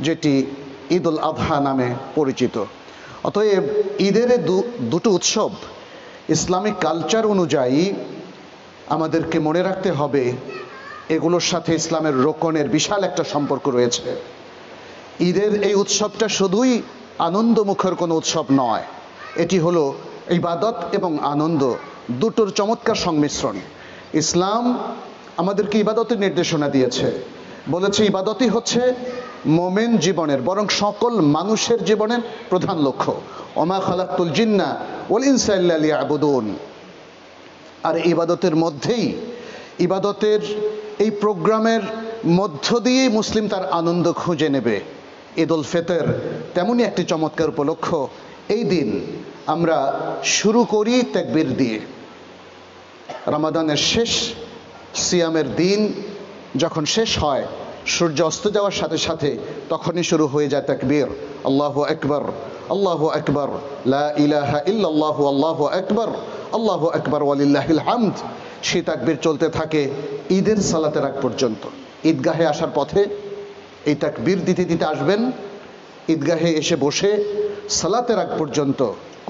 যেটি ঈদ উল আযহা নামে পরিচিত। অতএব ঈদের দুটো উৎসব ইসলামিক কালচার অনুযায়ী আমাদেরকে মনে রাখতে হবে এগুলোর সাথে ইসলামের রোকনের বিশাল একটা সম্পর্ক রয়েছে। ঈদের এই উৎসবটা শুধুই আনন্দমুখর কোনো উৎসব নয়, এটি হলো ইবাদত এবং আনন্দ দুটোর চমৎকার সংমিশ্রণ। ইসলাম আমাদেরকে ইবাদতের নির্দেশনা দিয়েছে, বলেছে ইবাদতই হচ্ছে মোমেন জীবনের বরং সকল মানুষের জীবনের প্রধান লক্ষ্য। ওমা খালাকতুল জিন্না ওয়াল ইনসা ইল্লা লিয়াবুদুন। আর ইবাদতের মধ্যেই, ইবাদতের এই প্রোগ্রামের মধ্য দিয়েই মুসলিম তার আনন্দ খুঁজে নেবে। ঈদ উল ফিতর তেমনই একটি চমৎকার উপলক্ষ। এই দিন আমরা শুরু করি তাকবীর দিয়ে। রমাদানের শেষ সিয়ামের দিন যখন শেষ হয়, সূর্য অস্ত যাওয়ার সাথে সাথে তখনই শুরু হয়ে যায় তাকবীর। আল্লাহু আকবার, আল্লাহু আকবার, লা ইলাহা ইল্লাল্লাহু, আল্লাহু আকবার, আল্লাহু আকবার ওয়ালিল্লাহিল হামদ। সেই তাকবীর চলতে থাকে ঈদের সালাতের আগ পর্যন্ত। ঈদগাহে আসার পথে এই তাকবীর দিতে দিতে আসবেন। ঈদগাহে এসে বসে সালাতের আগ পর্যন্ত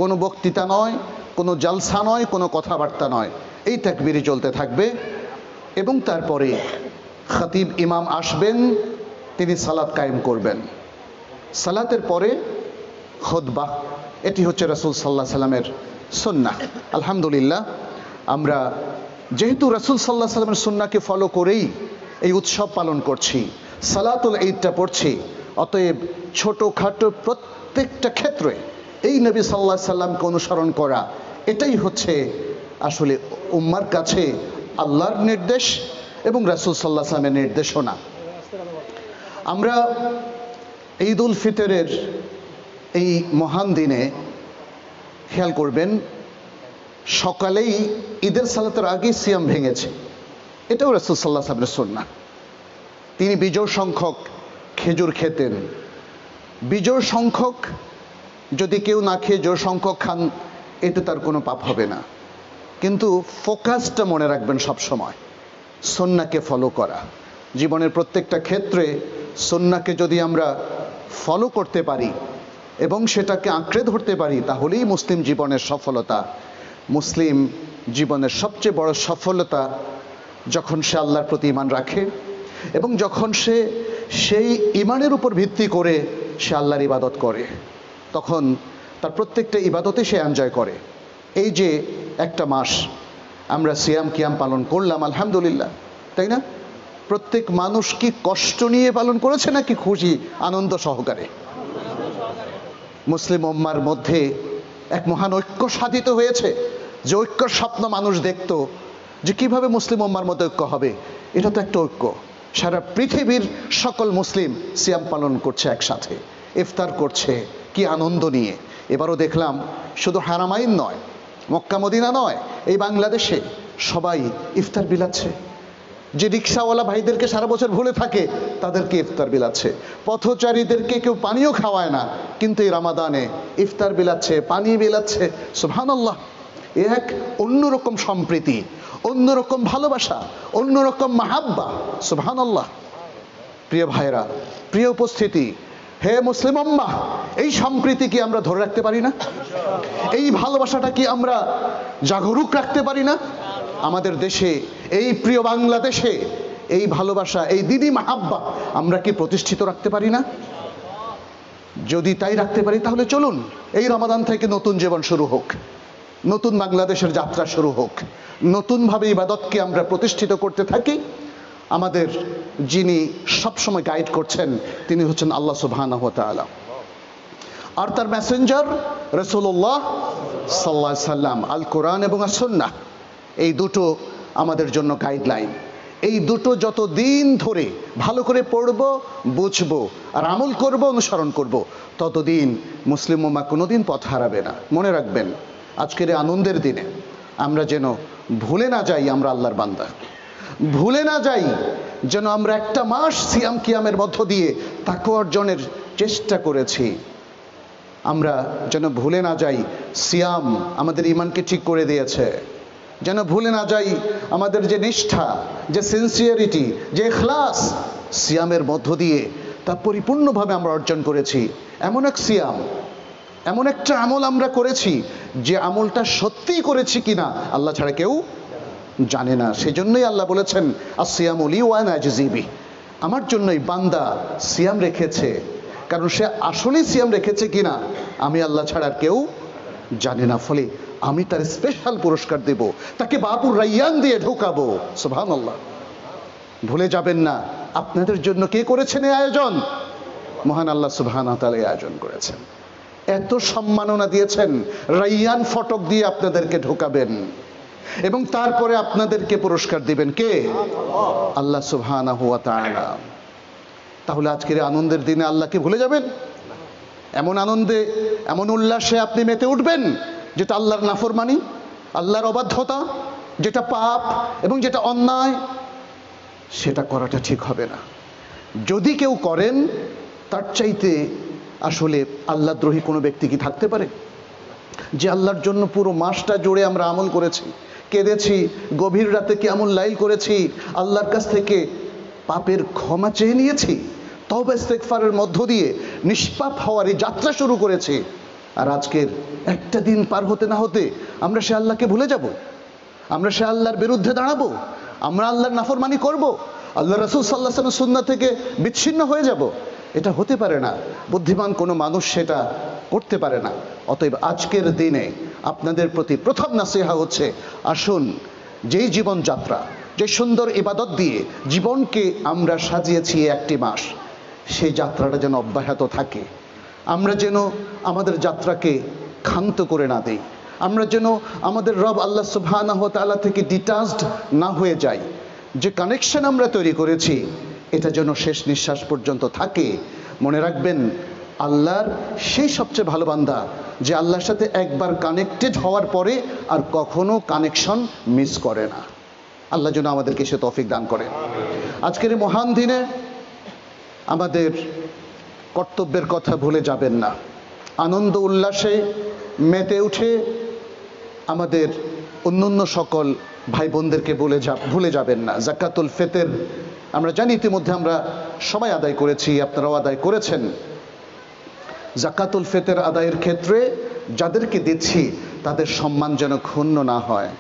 কোনো বক্তৃতা নয়, কোনো জালসা নয়, কোনো কথাবার্তা নয়, এই তাকবীরই চলতে থাকবে। এবং তারপরে খতিব ইমাম আসবেন, তিনি সালাত কায়েম করবেন। সালাতের পরে খুতবা, এটি হচ্ছে রাসূল সাল্লাল্লাহু আলাইহি সাল্লামের সুন্নাহ। আলহামদুলিল্লাহ, আমরা যেহেতু রাসূল সাল্লাল্লাহু আলাইহি সাল্লামের সুন্নাহকে ফলো করেই এই উৎসব পালন করছি, সালাতুল ঈদটা পড়ছি, অতএব ছোটোখাটো প্রত্যেকটা ক্ষেত্রে এই নবী সাল্লাল্লাহু আলাইহি সাল্লামকে অনুসরণ করা, এটাই হচ্ছে আসলে উম্মার কাছে আল্লাহর নির্দেশ এবং রাসূল সাল্লাল্লাহু আলাইহি সাল্লামের নির্দেশনা। আমরা ঈদ উল ফিতরের এই মহান দিনে খেয়াল করবেন, সকালেই ঈদের সালাতের আগে সিয়াম ভেঙেছে, এটাও রাসূল সাল্লাল্লাহু আলাইহি সাল্লামের সুন্নাহ। তিনি বিজোড় সংখ্যক খেজুর খেতেন। বিজোড় সংখ্যক যদি কেউ না খেয়ে জোড় সংখ্যক খান, এতে তার কোনো পাপ হবে না। কিন্তু ফোকাসটা মনে রাখবেন সব সময়, সুন্নাহকে ফলো করা। জীবনের প্রত্যেকটা ক্ষেত্রে সুন্নাহকে যদি আমরা ফলো করতে পারি এবং সেটাকে আঁকড়ে ধরতে পারি, তাহলেই মুসলিম জীবনের সফলতা। মুসলিম জীবনের সবচেয়ে বড় সফলতা যখন সে আল্লাহর প্রতি ঈমান রাখে এবং যখন সে সেই ঈমানের উপর ভিত্তি করে সে আল্লাহর ইবাদত করে, তখন তার প্রত্যেকটা ইবাদতে সে এনজয় করে। এই যে একটা মাস আমরা সিয়াম কিয়াম পালন করলাম, আলহামদুলিল্লাহ, তাই না? প্রত্যেক মানুষ কি কষ্ট নিয়ে পালন করেছে নাকি খুশি আনন্দ সহকারে? মুসলিম উম্মার মধ্যে এক মহান ঐক্য সাধিত হয়েছে, যে ঐক্যর স্বপ্ন মানুষ দেখত, যে কিভাবে মুসলিম উম্মার মধ্যে ঐক্য হবে। এটা তো একটা ঐক্য। সারা পৃথিবীর সকল মুসলিম সিয়াম পালন করছে, একসাথে ইফতার করছে, কি আনন্দ নিয়ে। এবারও দেখলাম শুধু হারামাইন নয়, মক্কা মদিনা নয়, এই বাংলাদেশে সবাই ইফতার বিলাচ্ছে। যে রিক্সাওয়ালা ভাইদেরকে সারা বছর ভুলে থাকে, তাদেরকে ইফতার বিলাচ্ছে। পথচারীদেরকে কেউ পানীয় খাওয়ায় না, কিন্তু এই রমাদানে ইফতার বিলাচ্ছে, পানি বিলাচ্ছে। সুবহানাল্লাহ, এক অন্যরকম সম্প্রীতি, অন্যরকম ভালোবাসা, অন্যরকম মাহাব্বা। সুবহানাল্লাহ। প্রিয় ভাইরা, প্রিয় উপস্থিতি, হে মুসলিম উম্মাহ, এই সম্প্রীতি কি আমরা ধরে রাখতে পারি না? এই ভালোবাসাটা কি আমরা জাগরুক রাখতে পারি না? আমাদের দেশে, এই প্রিয় বাংলাদেশে এই ভালোবাসা, এই দিদি মাহাব্বা আমরা কি প্রতিষ্ঠিত রাখতে পারি না? যদি তাই রাখতে পারি, তাহলে চলুন এই রমাদান থেকে নতুন জীবন শুরু হোক, নতুন বাংলাদেশের যাত্রা শুরু হোক, নতুনভাবে ইবাদতকে আমরা প্রতিষ্ঠিত করতে থাকি। আমাদের যিনি সবসময় গাইড করছেন, তিনি হচ্ছেন আল্লাহ সুবহানাহু ওয়া তাআলা, আর তার মেসেঞ্জার রাসূলুল্লাহ সাল্লাল্লাহু আলাইহি সাল্লাম। আল কোরআন এবং আস সুন্নাহ, এই দুটো আমাদের জন্য গাইডলাইন। এই দুটো যত দিন ধরে ভালো করে পড়ব, বুঝব আর আমল করব, অনুসরণ করব, ততদিন মুসলিম উম্মাহ কোনোদিন পথ হারাবে না। মনে রাখবেন, আজকের এই আনন্দের দিনে আমরা যেন ভুলে না যাই আমরা আল্লাহর বান্দা, ভুলে না যাই যেন আমরা একটা মাস সিয়াম কিয়ামের মধ্য দিয়ে তাকওয়া অর্জনের চেষ্টা করেছি। আমরা যেন ভুলে না যাই সিয়াম আমাদের ঈমানকে ঠিক করে দিয়েছে, যেন ভুলে না যাই আমাদের যে নিষ্ঠা, যে সিনসিয়ারিটি, যে ইখলাস, সিয়ামের মধ্য দিয়ে তা পরিপূর্ণভাবে আমরা অর্জন করেছি। এমন এক সিয়াম, এমন একটা আমল আমরা করেছি যে আমলটা সত্যিই করেছি কিনা আল্লাহ ছাড়া কেউ জানে না। সেজন্যই আল্লাহ বলেছেন আসিয়ামু লি ওয়া আনা আজজি বিহি, আমার জন্যই বান্দা সিয়াম রেখেছে, কারণ সে আসলেই সিয়াম রেখেছে কিনা আমি আল্লাহ ছাড়া আর কেউ জানে না। ফলে আমি তার স্পেশাল পুরস্কার দেব, তাকে বাবুর রাইয়ান দিয়ে ঢোকাবো। সুবহানাল্লাহ। ভুলে যাবেন না আপনাদের জন্য কে করেছেন এই আয়োজন? মহান আল্লাহ সুবহানাহু ওয়া তাআলা এই আয়োজন করেছেন। এত সম্মাননা দিয়েছেন, রাইয়ান ফটক দিয়ে আপনাদেরকে ঢোকাবেন এবং তারপরে আপনাদেরকে পুরস্কার দিবেন কে? আল্লাহ সুবহানাহু ওয়া তাআলা। তাহলে আজকের আনন্দের দিনে আল্লাহকে ভুলে যাবেন? এমন আনন্দে, এমন উল্লাসে আপনি মেতে উঠবেন যেটা আল্লাহর নাফরমানি, আল্লাহর অবাধ্যতা, যেটা পাপ এবং যেটা অন্যায়, সেটা করাটা ঠিক হবে না। যদি কেউ করেন, তার চাইতে আসলে আল্লাহদ্রোহী কোনো ব্যক্তি কি থাকতে পারে? যে আল্লাহর জন্য পুরো মাসটা জুড়ে আমরা আমল করেছি, কেঁদেছি, গভীর রাতে কিয়ামুল লাইল করেছি, আল্লাহর কাছ থেকে পাপের ক্ষমা চেয়ে নিয়েছি, তওবা ইস্তেগফারের মধ্য দিয়ে নিষ্পাপ হওয়ার এই যাত্রা শুরু করেছি, আর আজকের একটা দিন পার হতে না হতে আমরা সে আল্লাহকে ভুলে যাব, আমরা সে আল্লাহর বিরুদ্ধে দাঁড়াবো, আমরা আল্লাহর নাফরমানি করব, আল্লাহ রাসূল সাল্লাল্লাহু আলাইহি ওয়াসাল্লামের সুন্নাহ থেকে বিচ্ছিন্ন হয়ে যাব। এটা হতে পারে না, বুদ্ধিমান কোনো মানুষ সেটা করতে পারে না। অতএব আজকের দিনে আপনাদের প্রতি প্রথম নাসিহা হচ্ছে, আসুন যেই জীবনযাত্রা, যে সুন্দর ইবাদত দিয়ে জীবনকে আমরা সাজিয়েছি একটি মাস, সেই যাত্রাটা যেন অব্যাহত থাকে। আমরা যেন আমাদের যাত্রাকে ক্ষান্ত করে না দেই, আমরা যেন আমাদের রব আল্লাহ সুবহানাহু ওয়া তাআলা থেকে ডিটাচড না হয়ে যাই। যে কানেকশন আমরা তৈরি করেছি এটা যেন শেষ নিঃশ্বাস পর্যন্ত থাকে। মনে রাখবেন, আল্লাহর সেই সবচেয়ে ভালো বান্দা যে আল্লাহর সাথে একবার কানেক্টেড হওয়ার পরে আর কখনো কানেকশন মিস করে না। আল্লাহ যেন আমাদেরকে সে তৌফিক দান করেন। আজকের এই মহান দিনে আমাদের কর্তব্যের কথা ভুলে যাবেন না। আনন্দ উল্লাসে মেতে উঠে আমাদের অন্যান্য সকল ভাই বোনদেরকে ভুলে যাবেন না। যাকাতুল ফিতর আমরা জানি, ইতিমধ্যে আমরা সবাই আদায় করেছি, আপনারাও আদায় করেছেন। যাকাতুল ফিতর আদায়ের ক্ষেত্রে যাদেরকে দিচ্ছি তাদের সম্মান যেন ক্ষুণ্ণ না হয়।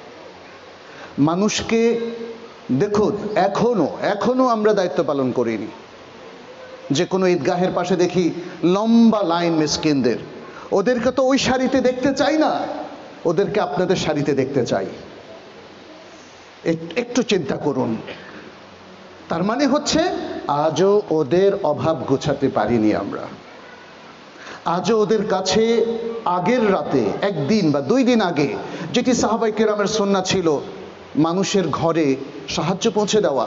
মানুষকে দেখুন, এখনো আমরা দায়িত্ব পালন করিনি। যে কোনো ঈদগাহের পাশে দেখি লম্বা লাইন মিসকিনদের, ওদেরকে তো ওই সারিতে দেখতে চাই না, ওদেরকে আপনাদের সারিতে দেখতে চাই। একটু চিন্তা করুন। তার মানে হচ্ছে আজও ওদের অভাব গোছাতে পারিনি আমরা, আজও ওদের কাছে আগের রাতে, একদিন বা 2 দিন আগে যেটি সাহাবায়ে কেরামের সুন্নাহ ছিল, মানুষের ঘরে সাহায্য পৌঁছে দেওয়া,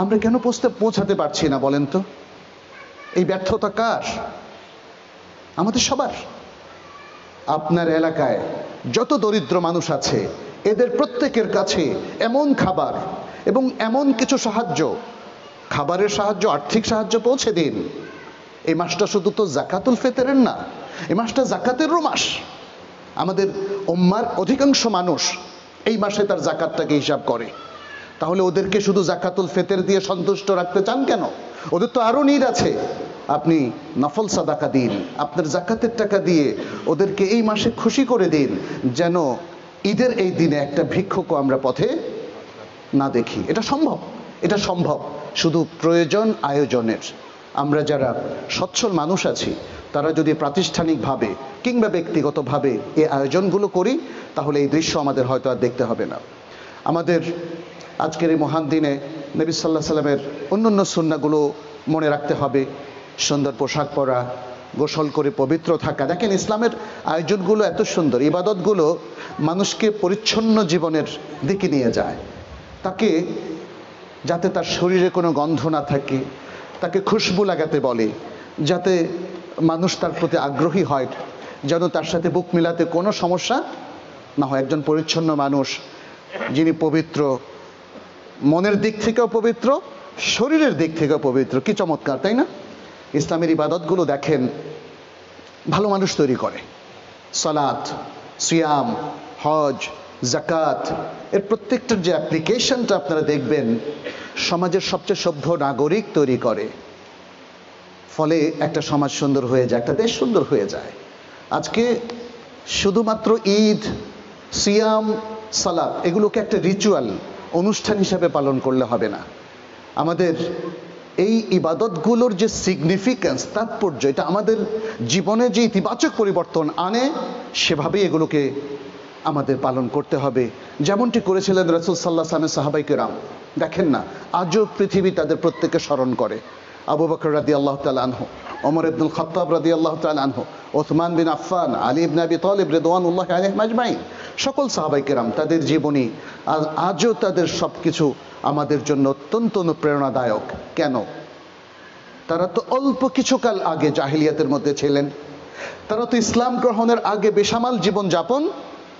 আমরা কেন পৌঁছাতে পারছি না বলেন তো? এই ব্যর্থতা কার? আমাদের সবার। আপনার এলাকায় যত দরিদ্র মানুষ আছে এদের প্রত্যেকের কাছে এমন খাবার এবং এমন কিছু সাহায্য, খাবারের সাহায্য, আর্থিক সাহায্য পৌঁছে দিন। এই মাসটা শুধু তো যাকাতুল ফিতরের না, এই মাসটা যাকাতেরও মাস। আমাদের উম্মার অধিকাংশ মানুষ এই মাসে তার যাকাতটাকে হিসাব করে। তাহলে ওদেরকে শুধু যাকাতুল ফিতর দিয়ে সন্তুষ্ট রাখতে চান কেন? ওদের তো আরো নিড আছে। আপনি নফল সাদাকা দিন, আপনার যাকাতের টাকা দিয়ে ওদেরকে এই মাসে খুশি করে দিন, যেন ঈদের এই দিনে একটা ভিক্ষুকও আমরা পথে না দেখি। এটা সম্ভব, এটা সম্ভব, শুধু প্রয়োজন আয়োজনের। আমরা যারা সচ্ছল মানুষ আছি তারা যদি প্রাতিষ্ঠানিকভাবে কিংবা ব্যক্তিগতভাবে এই আয়োজনগুলো করি, তাহলে এই দৃশ্য আমাদের হয়তো আর দেখতে হবে না। আমাদের আজকের এই মহান দিনে নবী সাল্লাল্লাহু আলাইহি সাল্লামের অন্যান্য সুন্নাহগুলো মনে রাখতে হবে। সুন্দর পোশাক পরা, গোসল করে পবিত্র থাকা। দেখেন, ইসলামের আয়োজনগুলো এত সুন্দর, ইবাদতগুলো মানুষকে পরিচ্ছন্ন জীবনের দিকে নিয়ে যায়। তাকে যাতে তার শরীরে কোনো গন্ধ না থাকে, তাকে খুশবু লাগাতে বলে, যাতে মানুষ তার প্রতি আগ্রহী হয়, যেন তার সাথে বুক মিলাতে কোনো সমস্যা না হয়। একজন পরিচ্ছন্ন মানুষ যিনি পবিত্র, মনের দিক থেকেও পবিত্র, শরীরের দিক থেকেও পবিত্র। কি চমৎকার, তাই না? ইসলামের ইবাদতগুলো দেখেন ভালো মানুষ তৈরি করে। সালাত, সিয়াম, হজ, যাকাত, এর প্রত্যেকটার যে অ্যাপ্লিকেশনটা আপনারা দেখবেন সমাজের সবচেয়ে সভ্য নাগরিক তৈরি করে। ফলে একটা সমাজ সুন্দর হয়ে যায়, একটা দেশ সুন্দর হয়ে যায়। আজকে শুধুমাত্র ঈদ, সিয়াম, সালাত এগুলোকে একটা রিচুয়াল অনুষ্ঠান হিসাবে পালন করলে হবে না। আমাদের এই ইবাদতগুলোর যে সিগনিফিক্যান্স, তাৎপর্য, এটা আমাদের জীবনে যে ইতিবাচক পরিবর্তন আনে, সেভাবেই এগুলোকে আমাদের পালন করতে হবে, যেমনটি করেছিলেন রাসূল সাল্লাল্লাহু আলাইহি ওয়াসাল্লামের সাহাবায়ে কেরাম। দেখেন না, আজও পৃথিবী তাদের প্রত্যেককে স্মরণ করে। আবু বকর রাদিয়াল্লাহু তাআলা আনহু, ওমর ইবনুল খাত্তাব রাদিয়াল্লাহু তাআলা আনহু, ওসমান বিন আফফান, আলী ইবনে আবি তালিব রিদওয়ানুল্লাহি আলাইহিম আজমাইন, সকল সাহাবায়ে কেরাম তাদের জীবনী আজও তাদের সবকিছু আমাদের জন্য অত্যন্ত অনুপ্রেরণাদায়ক। কেন? তারা তো অল্প কিছুকাল আগে জাহিলিয়াতের মধ্যে ছিলেন, তারা তো ইসলাম গ্রহণের আগে বেসামাল জীবন যাপন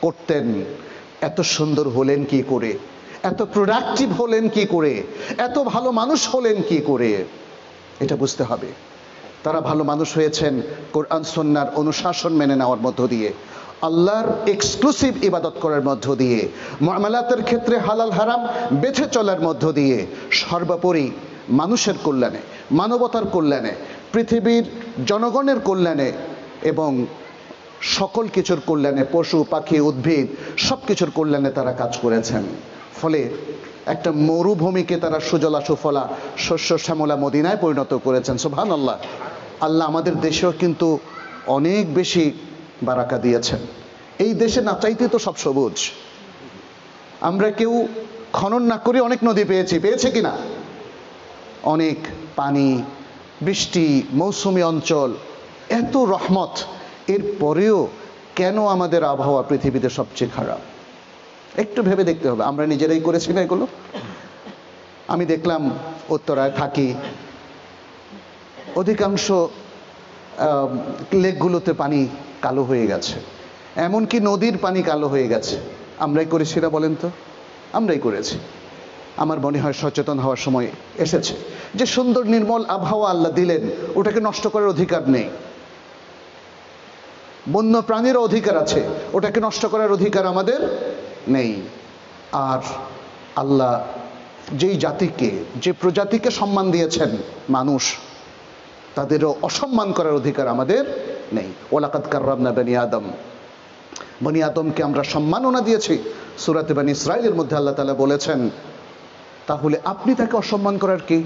করতেন। এত সুন্দর হলেন কি করে? এত প্রোডাক্টিভ হলেন কি করে? এত ভালো মানুষ হলেন কি করে? এটা বুঝতে হবে। তারা ভালো মানুষ হয়েছেন কোরআন সুন্নাহর অনুশাসন মেনে নেওয়ার মধ্য দিয়ে, আল্লাহর এক্সক্লুসিভ ইবাদত করার মধ্য দিয়ে, মুআমালাতের ক্ষেত্রে হালাল হারাম বেছে চলার মধ্য দিয়ে, সর্বোপরি মানুষের কল্যাণে, মানবতার কল্যাণে, পৃথিবীর জনগণের কল্যাণে এবং সকল কিছুর কল্যাণে, পশু পাখি উদ্ভিদ সব কিছুর কল্যাণে তারা কাজ করেছেন। ফলে একটা মরুভূমিকে তারা সুজলা সুফলা শস্য শ্যামলা মদিনায় পরিণত করেছেন। সুবহানাল্লাহ। আল্লাহ আমাদের দেশেও কিন্তু অনেক বেশি বারাকা দিয়েছেন। এই দেশে না চাইতে তো সব সবুজ। আমরা কেউ খনন না করে অনেক নদী পেয়েছে কিনা? অনেক পানি, বৃষ্টি, মৌসুমী অঞ্চল, এত রহমত, এর পরেও কেন আমাদের আবহাওয়া পৃথিবীতে সবচেয়ে খারাপ? একটু ভেবে দেখতে হবে। আমরা নিজেরাই করেছি না এগুলো? আমি দেখলাম উত্তরায় থাকি, অধিকাংশ লেকগুলোতে পানি কালো হয়ে গেছে, এমনকি নদীর পানি কালো হয়ে গেছে। আমরাই করেছি না বলেন তো? আমরাই করেছি। আমার মনে হয় সচেতন হওয়ার সময় এসেছে যে সুন্দর নির্মল আবহাওয়া আল্লাহ দিলেন, ওটাকে নষ্ট করার অধিকার নেই। বন্য প্রাণীরও অধিকার আছে, ওটাকে নষ্ট করার অধিকার আমাদের নেই। আর আল্লাহ যেই জাতিকে, যে প্রজাতিকে সম্মান দিয়েছেন মানুষ, তাদেরও অসম্মান করার অধিকার আমাদের নেই। ওয়ালাকাদ কাররামনা বনি আদম, বনি আদমকে আমরা সম্মাননা দিয়েছি। সূরাতে বনি ইসরাঈলের মধ্যে আল্লাহ তাআলা বলেছেন, তাহলে আপনি তাকে অসম্মান করার কি?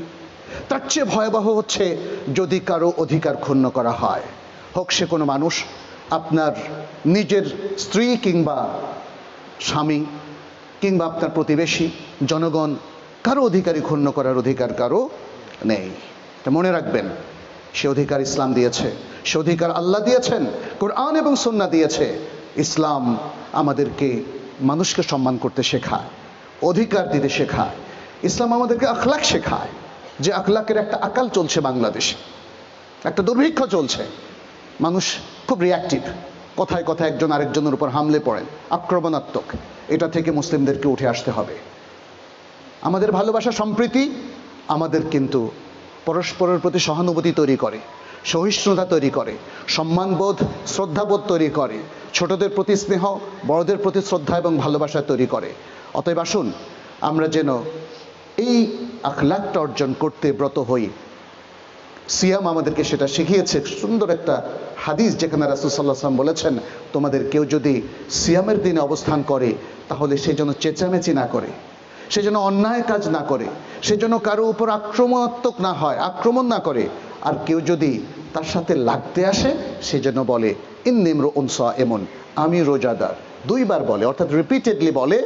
তার চেয়ে ভয়াবহ হচ্ছে যদি কারো অধিকার ক্ষুণ্ণ করা হয়, হোক সে কোনো মানুষ, আপনার নিজের স্ত্রী কিংবা স্বামী কিংবা আপনার প্রতিবেশী, জনগণ, কারো অধিকারই ক্ষুণ্ণ করার অধিকার কারো নেই। এটা মনে রাখবেন। সে অধিকার ইসলাম দিয়েছে, সে অধিকার আল্লাহ দিয়েছেন, কোরআন এবং সুন্নাহ দিয়েছে। ইসলাম আমাদেরকে মানুষকে সম্মান করতে শেখায়, অধিকার দিতে শেখায়। ইসলাম আমাদেরকে আখলাক শেখায়, যে আখলাকের একটা আকাল চলছে বাংলাদেশে, একটা দুর্ভিক্ষ চলছে। মানুষ খুব রিয়াক্টিভ, কথায় কথায় একজন আরেকজনের উপর হামলে পড়েন, আক্রমণাত্মক। এটা থেকে মুসলিমদেরকে উঠে আসতে হবে। আমাদের ভালোবাসা সম্প্রীতি আমাদের কিন্তু পরস্পরের প্রতি সহানুভূতি তৈরি করে, সহিষ্ণুতা তৈরি করে, সম্মানবোধ, শ্রদ্ধাবোধ তৈরি করে, ছোটদের প্রতি স্নেহ, বড়দের প্রতি শ্রদ্ধা এবং ভালোবাসা তৈরি করে। অতএব আসুন আমরা যেন এই আখলাকটা অর্জন করতে ব্রত হই। সিয়াম আমাদেরকে সেটা শিখিয়েছে। সুন্দর একটা হাদিস যেখানে রাসূল সাল্লাল্লাহু আলাইহি ওয়াসাল্লাম বলেছেন, তোমাদের কেউ যদি সিয়ামের দিনে অবস্থান করে তাহলে সে যেন চেঁচামেচি না করে, সে যেন অন্যায় কাজ না করে, সে যেন কারো উপর আক্রমণাত্মক না হয়, আক্রমণ না করে। আর কেউ যদি তার সাথে লাগতে আসে সে যেন বলে ইন্নী ইমরুউন সাইমুন, আমি রোজাদার। দুইবার বলে, অর্থাৎ রিপিটেডলি বলে,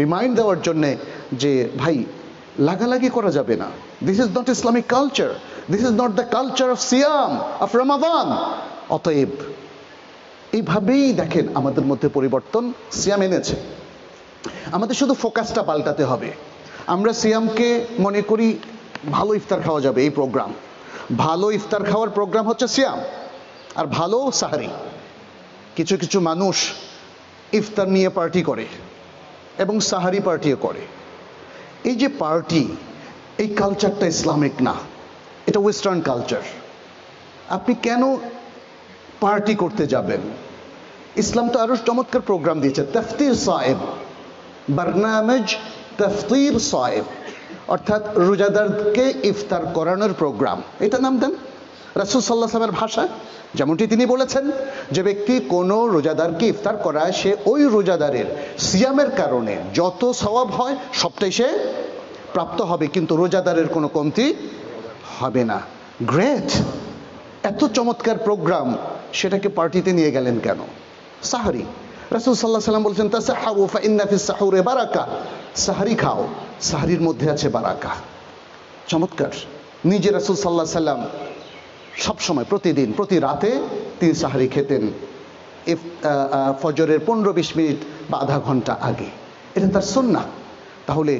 রিমাইন্ড দেওয়ার জন্যে যে ভাই লাগালাগি করা যাবে না। This is not Islamic culture, this is not the culture of সিয়াম, অফ রমাদান। অতএব এইভাবেই দেখেন আমাদের মধ্যে পরিবর্তন সিয়াম এনেছে। আমাদের শুধু ফোকাসটা পাল্টাতে হবে। আমরা সিয়ামকে মনে করি ভালো ইফতার খাওয়া যাবে, এই প্রোগ্রাম। ভালো ইফতার খাওয়ার প্রোগ্রাম হচ্ছে সিয়াম, আর ভালো সাহারি। কিছু কিছু মানুষ ইফতার নিয়ে পার্টি করে এবং সাহারি পার্টিও করে। এই যে পার্টি, এই কালচারটা ইসলামিক না, এটা ওয়েস্টার্ন কালচার। আপনি কেন পার্টি করতে যাবেন? ইসলাম তো আরো চমৎকার প্রোগ্রাম দিয়েছে, তাফতির সায়েম, বারনামেজ তাফতির সায়েম, অর্থাৎ রোজাদারকে ইফতার করানোর প্রোগ্রাম, এটা নাম দেন রাসূল সাল্লাল্লাহু আলাইহি ওয়াসাল্লামের ভাষা। যেমনটি তিনি বলেছেন যে ব্যক্তি কোনো রোজাদারকে ইফতার করায় সে ওই রোজাদারের সিয়ামের কারণে যত সওয়াব হয় সবটাই সে প্রাপ্ত হবে, কিন্তু রোজাদারের কোনো কমতি হবে না। গ্রেট, এত চমৎকার প্রোগ্রাম, সেটাকে পার্টিতে নিয়ে গেলেন কেন? সাহারি, রাসূল সাল্লাল্লাহু আলাইহি ওয়াসাল্লাম বলেছেন তাসাহহারু ফাইন্না ফিস সাহুরি বারাকা, সাহারি খাও, সাহারির মধ্যে আছে বারাকা। চমৎকার। নিজে রাসূল সাল্লাল্লাহু আলাইহি ওয়াসাল্লাম সবসময়, প্রতিদিন, প্রতি রাতে তিনি সাহারি খেতেন ফজরের 15-20 মিনিট বা আধা ঘন্টা আগে। এটা তার সুন্নাহ। তাহলে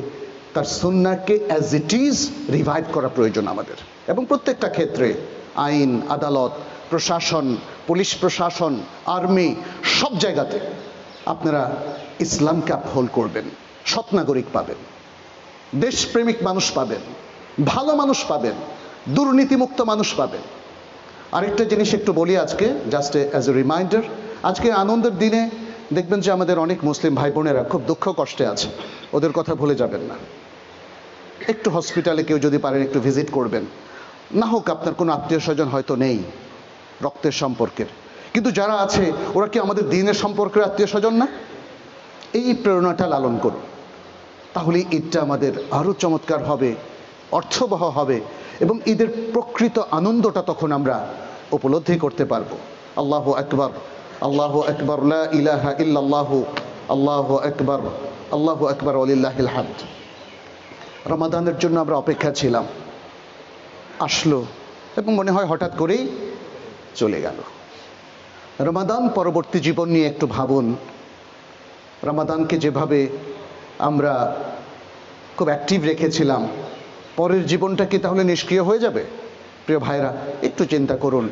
তার সুন্নাহকে অ্যাজ ইট ইজ রিভাইভ করা প্রয়োজন আমাদের। এবং প্রত্যেকটা ক্ষেত্রে আইন, আদালত, প্রশাসন, পুলিশ প্রশাসন, আর্মি, সব জায়গাতে আপনারা ইসলামকে আপহোল্ড করবেন। সৎ নাগরিক পাবেন, দেশপ্রেমিক মানুষ পাবেন, ভালো মানুষ পাবেন, দুর্নীতিমুক্ত মানুষ পাবেন। আরেকটা জিনিস একটু বলি আজকে, জাস্ট অ্যাজ এ রিমাইন্ডার। আজকে আনন্দের দিনে দেখবেন যে আমাদের অনেক মুসলিম ভাই বোনেরা খুব দুঃখ কষ্টে আছে, ওদের কথা ভুলে যাবেন না। একটু হসপিটালে কেউ যদি পারেন একটু ভিজিট করবেন। না হোক আপনার কোনো আত্মীয় স্বজন হয়তো নেই রক্তের সম্পর্কের, কিন্তু যারা আছে ওরা কি আমাদের দ্বীনের সম্পর্কের আত্মীয় স্বজন না? এই প্রেরণাটা লালন করুন, তাহলে ঈদটা আমাদের আরও চমৎকার হবে, অর্থবহ হবে, এবং ঈদের প্রকৃত আনন্দটা তখন আমরা উপলব্ধি করতে পারবো। আল্লাহু আকবার, আল্লাহু আকবার, লা ইলাহা ইল্লাল্লাহু, আল্লাহু আকবার, আল্লাহু আকবার, ওয়ালিল্লাহিল হামদ। রমাদানের জন্য আমরা অপেক্ষা ছিলাম, আসলো এবং মনে হয় হঠাৎ করেই চলে গেল। রমাদান পরবর্তী জীবন নিয়ে একটু ভাবুন। রমাদানকে যেভাবে আমরা খুব অ্যাক্টিভ রেখেছিলাম, পরের জীবনটা কি তাহলে নিষ্ক্রিয় হয়ে যাবে? প্রিয় ভাইরা, একটু চিন্তা করুন।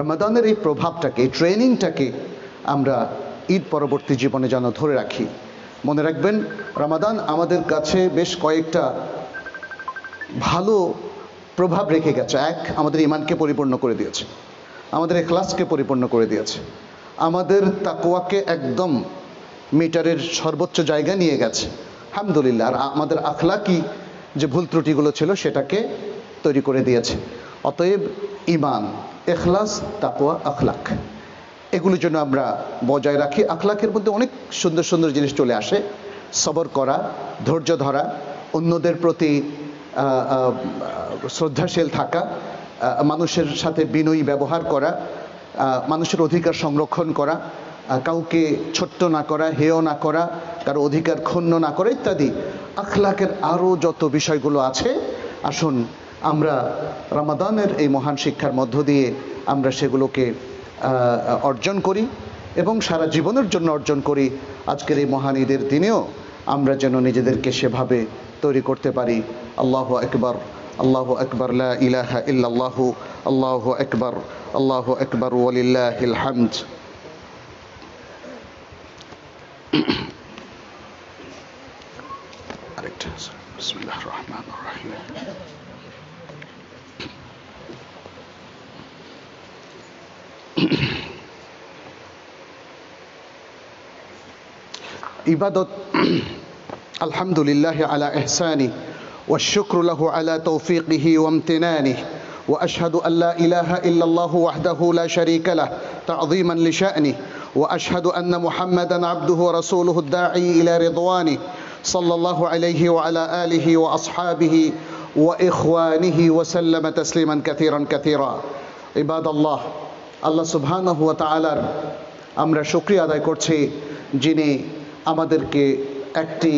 রমাদানের এই প্রভাবটাকে, এই ট্রেনিংটাকে আমরা ঈদ পরবর্তী জীবনে যেন ধরে রাখি। মনে রাখবেন, রমাদান আমাদের কাছে বেশ কয়েকটা ভালো প্রভাব রেখে গেছে। এক, আমাদের ঈমানকে পরিপূর্ণ করে দিয়েছে, আমাদের ইখলাসকে পরিপূর্ণ করে দিয়েছে, আমাদের তাকওয়াকে একদম মিটারের সর্বোচ্চ জায়গা নিয়ে গেছে, আলহামদুলিল্লাহ। আর আমাদের আখলাকি যে ভুল ত্রুটিগুলো ছিল সেটাকে তৈরি করে দিয়েছে। অতএব ঈমান, ইখলাস, তাকওয়া, আখলাক, এগুলোর জন্য আমরা বজায় রাখি। আখলাকের মধ্যে অনেক সুন্দর সুন্দর জিনিস চলে আসে। সবর করা, ধৈর্য ধরা, অন্যদের প্রতি শ্রদ্ধাশীল থাকা, মানুষের সাথে বিনয়ী ব্যবহার করা, মানুষের অধিকার সংরক্ষণ করা, কাউকে ছোট্ট না করা, হেয় না করা, কারো অধিকার ক্ষুণ্ণ না করা ইত্যাদি। আখলাকের আরও যত বিষয়গুলো আছে, আসুন আমরা রমাদানের এই মহান শিক্ষার মধ্য দিয়ে আমরা সেগুলোকে অর্জন করি এবং সারা জীবনের জন্য অর্জন করি। আজকের এই মহান ঈদের দিনেও আমরা যেন নিজেদেরকে সেভাবে তৈরি করতে পারি। আল্লাহু আকবার, আল্লাহু আকবার, লা ইলাহা ইল্লাল্লাহু, আল্লাহু আকবার, আল্লাহু আকবার, ওয়ালিল্লাহিল হামদ। আরেকটা, বিসমিল্লাহির রহমানির রহিম। ইবাদত, আলহামদুলিল্লাহ আলা ইহসানি والشكر له على توفيقه وامتنانه وأشهد أن لا إله إلا الله وحده لا شريك له تعظيما لشأنه وأشهد أن محمدا عبده ورسوله الداعي إلى رضوانه صلى الله عليه وعلى آله وأصحابه وإخوانه وسلم تسليما كثيرا كثيرا عباد الله আল্লাহ সুবহানাহু ওয়া তাআলার আমরা শুকরিয়া আদায় করছি, যিনি আমাদেরকে একটি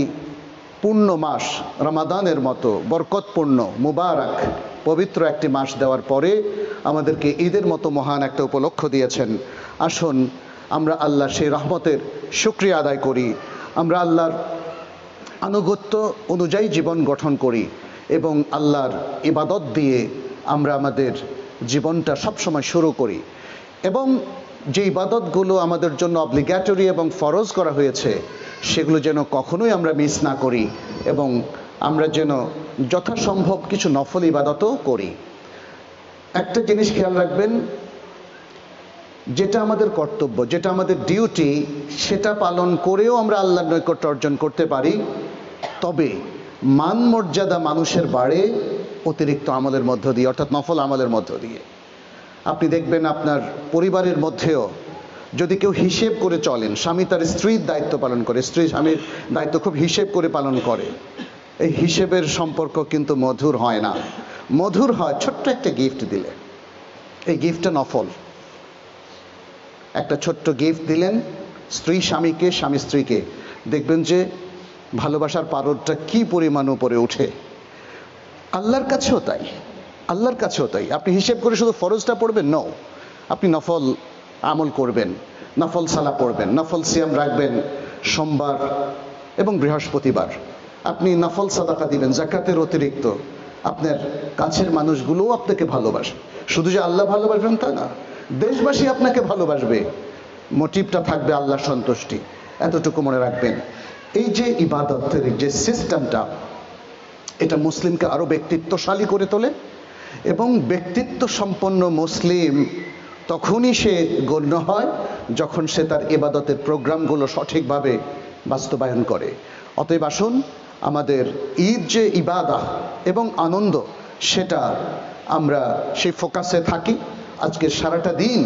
পূর্ণ মাস রমাদানের মতো বরকতপূর্ণ, মুবারক, পবিত্র একটি মাস দেওয়ার পরে আমাদেরকে ঈদের মতো মহান একটা উপলক্ষ দিয়েছেন। আসুন আমরা আল্লাহর সেই রহমতের শুকরিয়া আদায় করি, আমরা আল্লাহর আনুগত্য অনুযায়ী জীবন গঠন করি এবং আল্লাহর ইবাদত দিয়ে আমরা আমাদের জীবনটা সবসময় শুরু করি, এবং যে ইবাদতগুলো আমাদের জন্য অব্লিগেটরি এবং ফরজ করা হয়েছে সেগুলো যেন কখনোই আমরা মিস না করি, এবং আমরা যেন যথাসম্ভব কিছু নফল ইবাদতও করি। একটা জিনিস খেয়াল রাখবেন, যেটা আমাদের কর্তব্য, যেটা আমাদের ডিউটি, সেটা পালন করেও আমরা আল্লাহর নৈকট্য অর্জন করতে পারি। তবে মান মর্যাদা মানুষের বাড়ে অতিরিক্ত আমলের মধ্য দিয়ে, অর্থাৎ নফল আমলের মধ্য দিয়ে। আপনি দেখবেন আপনার পরিবারের মধ্যেও যদি কেউ হিসেব করে চলেন, স্বামী তার স্ত্রীর দায়িত্ব পালন করে, স্ত্রী স্বামীর দায়িত্ব খুব হিসেব করে পালন করে, এই হিসেবের সম্পর্ক কিন্তু মধুর হয় না। মধুর হয় ছোট্ট একটা গিফট দিলে। এই গিফটটা নফল। একটা ছোট্ট গিফট দিলেন স্ত্রী স্বামীকে, স্বামী স্ত্রীকে, দেখবেন যে ভালোবাসার পারদটা কি পরিমাণ উপরে ওঠে। আল্লাহর কাছেও তাই, আল্লাহর কাছেও তাই। আপনি হিসেব করে শুধু ফরজটা পড়বেন, নও, আপনি নফল আমল করবেন, নফল সালা পড়বেন, নফল সিয়াম রাখবেন সোমবার এবং বৃহস্পতিবার, আপনি নফল সাদাকা দিবেন যাকাতের অতিরিক্ত। আপনার কাছের মানুষগুলোও আপনাকে ভালোবাসে। শুধু যে আল্লাহ ভালোবাসবেন তা না, দেশবাসী আপনাকে ভালোবাসবে। মোটিভটা থাকবে আল্লাহর সন্তুষ্টি, এতটুকু মনে রাখবেন। এই যে ইবাদতের যে সিস্টেমটা, এটা মুসলিমকে আরো ব্যক্তিত্বশালী করে তোলে, এবং ব্যক্তিত্ব সম্পন্ন মুসলিম তখনই সে গণ্য হয় যখন সে তার ইবাদতের প্রোগ্রামগুলো সঠিকভাবে বাস্তবায়ন করে। অতএব আসুন আমাদের ঈদ যে ইবাদত এবং আনন্দ, সেটা আমরা সেই ফোকাসে থাকি। আজকে সারাটা দিন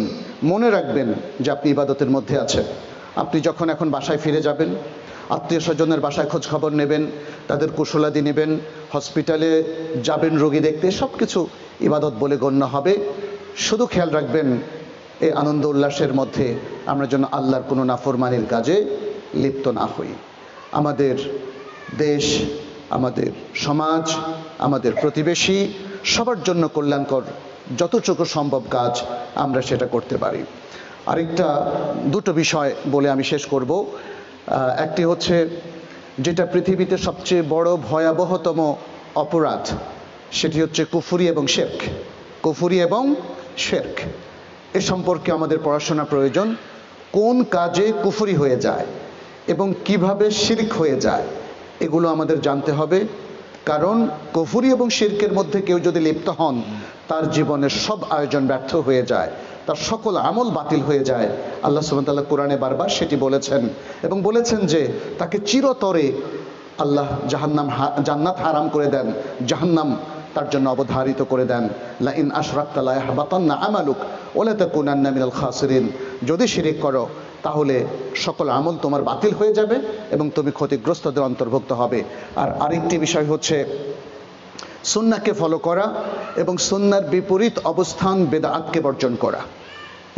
মনে রাখবেন যে আপনি ইবাদতের মধ্যে আছেন। আপনি যখন এখন বাসায় ফিরে যাবেন, আত্মীয় স্বজনের বাসায় খোঁজ খবর নেবেন, তাদের কুশলাদি নেবেন, হসপিটালে যাবেন রোগী দেখতে, সব কিছু ইবাদত বলে গণ্য হবে। শুধু খেয়াল রাখবেন এই আনন্দ উল্লাসের মধ্যে আমরা যেন আল্লাহর কোনো নাফরমানির কাজে লিপ্ত না হই। আমাদের দেশ, আমাদের সমাজ, আমাদের প্রতিবেশী সবার জন্য কল্যাণকর যতটুকু সম্ভব কাজ আমরা সেটা করতে পারি। আরেকটা দুটো বিষয় বলে আমি শেষ করব। একটি হচ্ছে যেটা পৃথিবীতে সবচেয়ে বড় ভয়াবহতম অপরাধ, সেটি হচ্ছে কুফরি এবং শিরক। কুফরি এবং শিরক এ সম্পর্কে আমাদের পড়াশোনা প্রয়োজন। কোন কাজে কুফরি হয়ে যায় এবং কিভাবে শিরক হয়ে যায়, এগুলো আমাদের জানতে হবে। কারণ কুফরি এবং শিরকের মধ্যে কেউ যদি লিপ্ত হন, তার জীবনের সব আয়োজন ব্যর্থ হয়ে যায়, তার সকল আমল বাতিল হয়ে যায়। আল্লাহ সুবহানাহু ওয়া তাআলা কোরআনে বারবার সেটি বলেছেন, এবং বলেছেন যে তাকে চিরতরে আল্লাহ জান্নাত হারাম করে দেন, জাহান্নাম তার জন্য অবধারিত করে দেন। লা ইন আশরাকতা লা ইয়াহবাতান্না আমালুক ওয়া লা তাকুনান্না মিনাল খাসিরিন। যদি শিরক করো তাহলে সকল আমল তোমার বাতিল হয়ে যাবে এবং তুমি ক্ষতিগ্রস্তদের অন্তর্ভুক্ত হবে। আর আরেকটি বিষয় হচ্ছে সুন্নাহকে ফলো করা এবং সুন্নাহর বিপরীত অবস্থান বেদাতকে বর্জন করা,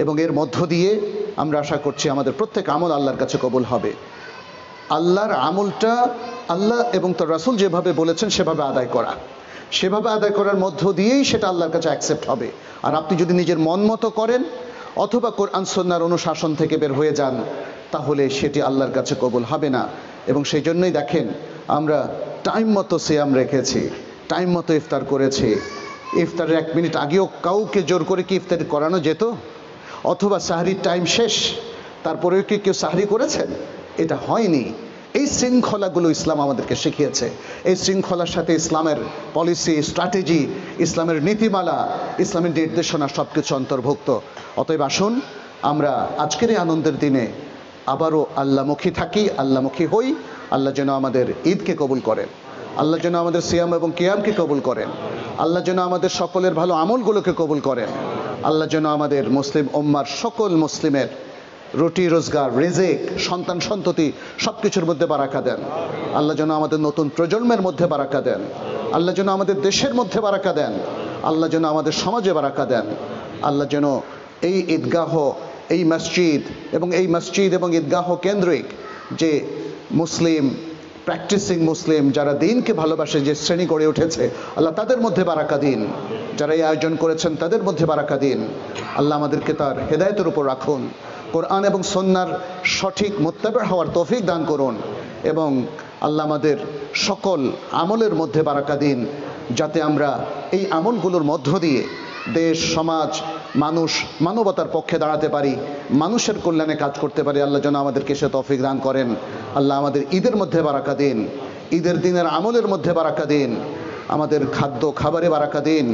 এবং এর মধ্য দিয়ে আমরা আশা করছি আমাদের প্রত্যেক আমল আল্লাহর কাছে কবুল হবে। আল্লাহর আমলটা আল্লাহ এবং তার রাসূল যেভাবে বলেছেন সেভাবে আদায় করা, সেভাবে আদায় করার মধ্য দিয়েই সেটা আল্লাহর কাছে অ্যাকসেপ্ট হবে। আর আপনি যদি নিজের মন মতো করেন অথবা কোরআন সুন্নাহর অনুশাসন থেকে বের হয়ে যান, তাহলে সেটি আল্লাহর কাছে কবুল হবে না। এবং সেই জন্যই দেখেন আমরা টাইম মতো সিয়াম রেখেছি, টাইম মতো ইফতার করেছি। ইফতারের 1 মিনিট আগেও কাউকে জোর করে কি ইফতার করানো যেত? অথবা সাহরির টাইম শেষ, তারপরেও কি কেউ সাহরি করেছেন? এটা হয়নি। এই শৃঙ্খলাগুলো ইসলাম আমাদেরকে শিখিয়েছে। এই শৃঙ্খলার সাথে ইসলামের পলিসি, স্ট্র্যাটেজি, ইসলামের নীতিমালা, ইসলামের নির্দেশনা সবকিছু অন্তর্ভুক্ত। অতএব আসুন আমরা আজকের এই আনন্দের দিনে আবারও আল্লাহমুখী থাকি, আল্লাহমুখী হই। আল্লাহ যেন আমাদের ঈদকে কবুল করেন, আল্লাহ যেন আমাদের সিয়াম এবং কিয়ামকে কবুল করেন, আল্লাহ যেন আমাদের সকলের ভালো আমলগুলোকে কবুল করেন, আল্লাহ যেন আমাদের মুসলিম উম্মার সকল মুসলিমের রুটি রোজগার, রিজিক, সন্তান সন্ততি সবকিছুর মধ্যে বারাকা দেন। আল্লাহ যেন আমাদের নতুন প্রজন্মের মধ্যে বারাকা দেন, আল্লাহ যেন আমাদের দেশের মধ্যে বারাকা দেন, আল্লাহ যেন আমাদের সমাজে বারাকা দেন। আল্লাহ যেন এই ঈদগাহ, এই মসজিদ এবং ঈদগাহ কেন্দ্রিক যে মুসলিম, প্র্যাকটিসিং মুসলিম যারা দিনকে ভালোবাসে, যে শ্রেণী গড়ে উঠেছে, আল্লাহ তাদের মধ্যে বারাকা দিন। যারা এই আয়োজন করেছেন তাদের মধ্যে বারাকা দিন। আল্লাহ আমাদেরকে তার হেদায়েতের উপর রাখুন, কোরআন এবং সুন্নাহর সঠিক মুত্তাবা হওয়ার তৌফিক দান করুন, এবং আল্লাহ আমাদের সকল আমলের মধ্যে বারাকা দিন, যাতে আমরা এই আমলগুলোর মধ্য দিয়ে দেশ, সমাজ, মানুষ, মানবতার পক্ষে দাঁড়াতে পারি, মানুষের কল্যাণে কাজ করতে পারি। আল্লাহ যেন আমাদেরকে সে তৌফিক দান করেন। আল্লাহ আমাদের ঈদের মধ্যে বারাকা দিন, ঈদের দিনের আমলের মধ্যে বারাকা দিন, আমাদের খাদ্য খাবারে বারাকা দিন,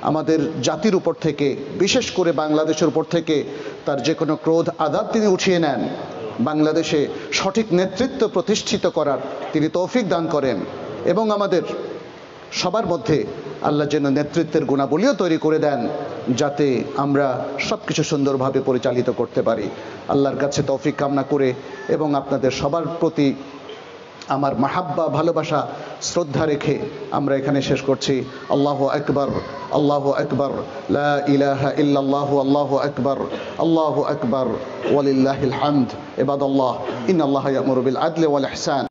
আমাদের জাতির উপর থেকে, বিশেষ করে বাংলাদেশের উপর থেকে তার যে কোনো ক্রোধ আঘাত তিনি উঠিয়ে নেন। বাংলাদেশে সঠিক নেতৃত্ব প্রতিষ্ঠিত করার তিনি তৌফিক দান করেন, এবং আমাদের সবার মধ্যে আল্লাহ যেন নেতৃত্বের গুণাবলীও তৈরি করে দেন, যাতে আমরা সব কিছু সুন্দরভাবে পরিচালিত করতে পারি। আল্লাহর কাছে তৌফিক কামনা করে এবং আপনাদের সবার প্রতি আমার মাহাব্বা, ভালোবাসা, শ্রদ্ধা রেখে আমরা এখানে শেষ করছি। আল্লাহু আকবার, আল্লাহু আকবার, লা ইলাহা ইল্লাল্লাহু, আল্লাহু আকবার, আল্লাহু আকবার, ওয়ালিল্লাহিল হামদ। ইবাদাল্লাহ, ইন্নাল্লাহা ইয়া'মুরু বিল আদলি ওয়াল ইহসান।